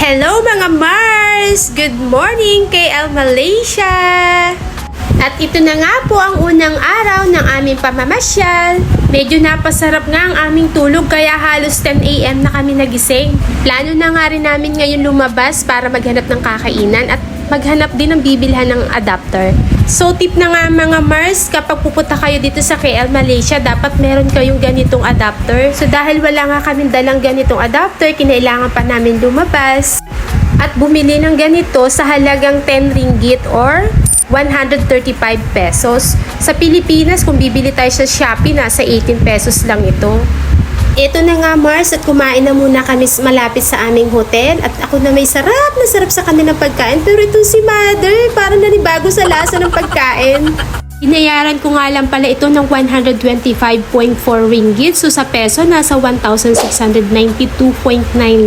Hello mga Mars! Good morning KL Malaysia! At ito na nga po ang unang araw ng aming pamamasyal. Medyo napasarap nga ang aming tulog kaya halos 10 AM na kami nagising. Plano na nga rin namin ngayon lumabas para maghanap ng kakainan at maghanap din ng bibilhan ng adapter. So tip na nga mga Mars, kapag pupunta kayo dito sa KL Malaysia, dapat meron kayong ganitong adapter. So dahil wala nga kaming dalang ganitong adapter, kinailangan pa namin lumabas at bumili ng ganito sa halagang 10 ringgit or 135 pesos. Sa Pilipinas, kung bibili tayo sa Shopee, nasa 18 pesos lang ito. Ito na nga Mars, at kumain na muna kami malapit sa aming hotel at ako na may sarap na sarap sa kanilang pagkain, pero itong si Mother parang nanibago sa lasa ng pagkain. Inayaran ko nga lang pala ito ng 125.4 ringgit. So sa peso, nasa 1,692.9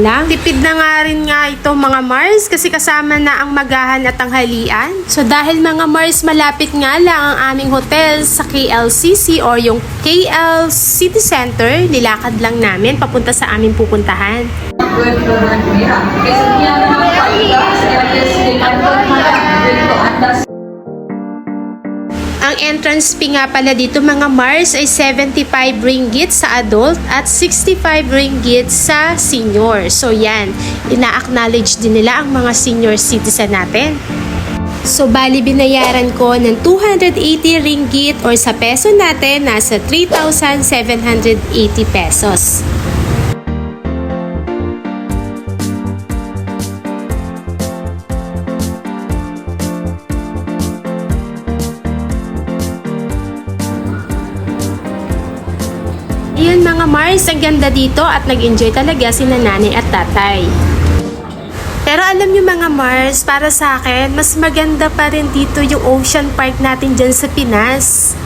lang. Tipid na nga rin nga ito mga Mars kasi kasama na ang magahan at tanghalian. So dahil mga Mars, malapit nga lang ang aming hotel sa KLCC or yung KL City Center, nilakad lang namin papunta sa aming pupuntahan. Ang entrance fee nga pala dito mga Mars ay 75 ringgit sa adult at 65 ringgit sa senior. So yan, ina-acknowledge din nila ang mga senior citizen natin. So bali binayaran ko ng 280 ringgit or sa peso natin nasa 3,780 pesos. Ayun mga Mars, ang ganda dito at nag-enjoy talaga si nanay at tatay. Pero alam nyo mga Mars, para sa akin, mas maganda pa rin dito yung Ocean Park natin dyan sa Pinas.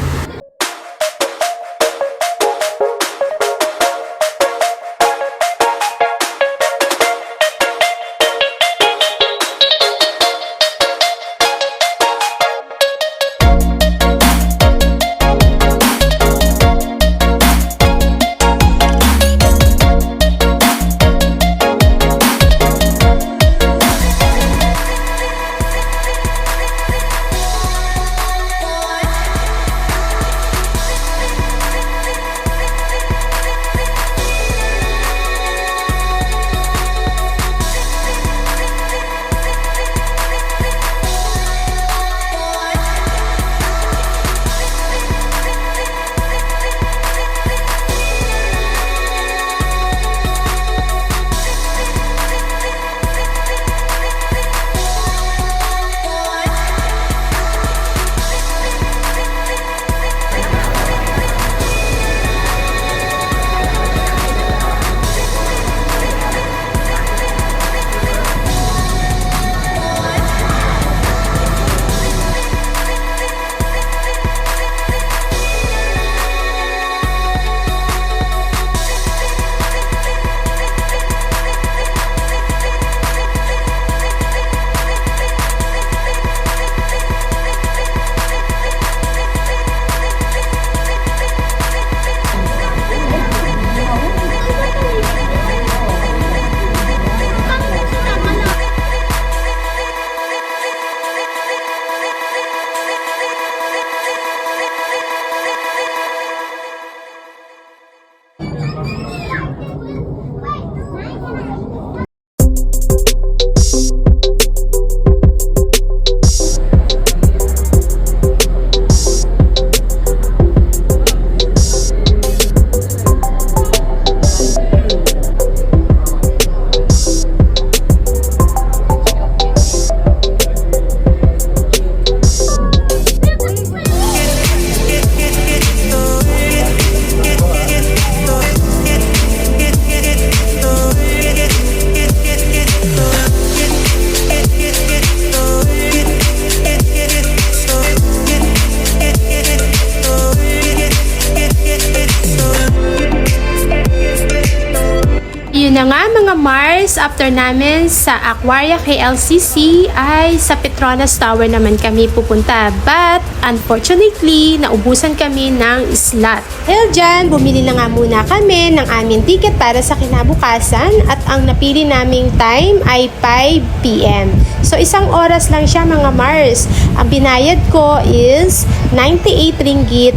Ayun na nga mga Mars, after namin sa Aquaria KLCC ay sa Petronas Tower naman kami pupunta. But unfortunately, naubusan kami ng slot. Dahil dyan, bumili na nga muna kami ng aming ticket para sa kinabukasan at ang napili naming time ay 5 p.m. So isang oras lang siya mga Mars. Ang binayad ko is 98 ringgit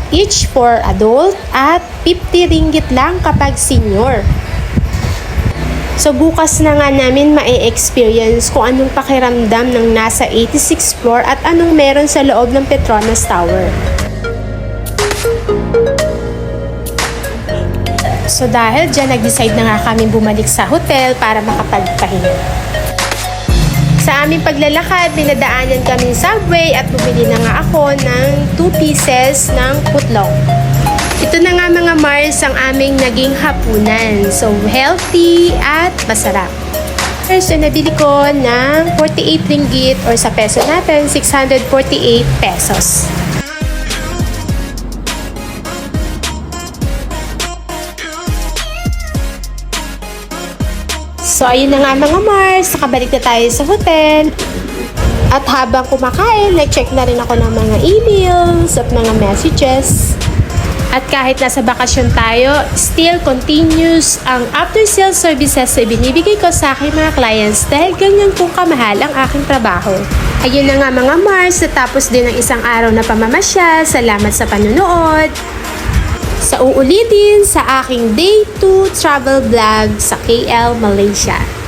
each for adult at 50 ringgit lang kapag senior. So bukas na nga namin ma-experience kung anong pakiramdam ng nasa 86th floor at anong meron sa loob ng Petronas Tower. So dahil dyan, nag-decide na nga kami bumalik sa hotel para makapagpahinga. Sa aming paglalakad, binadaanan kami subway at bumili na nga ako ng 2 pieces ng putlong. Ito na nga mga Mars ang aming naging hapunan. So, healthy at masarap. First, nabili ko ng 48 ringgit or sa peso natin, 648 pesos. So, ayun na nga mga Mars, nakabalik na tayo sa hotel. At habang kumakain, nag-check na rin ako ng mga emails at mga messages. At kahit nasa bakasyon tayo, still continuous ang after-sales services na binibigay ko sa aking mga clients dahil ganyan kung kamahal ang aking trabaho. Ayun na nga mga Mars, natapos din ang isang araw na pamamasyal. Salamat sa panunood. Sa uulitin sa aking Day 2 travel vlog sa KL, Malaysia.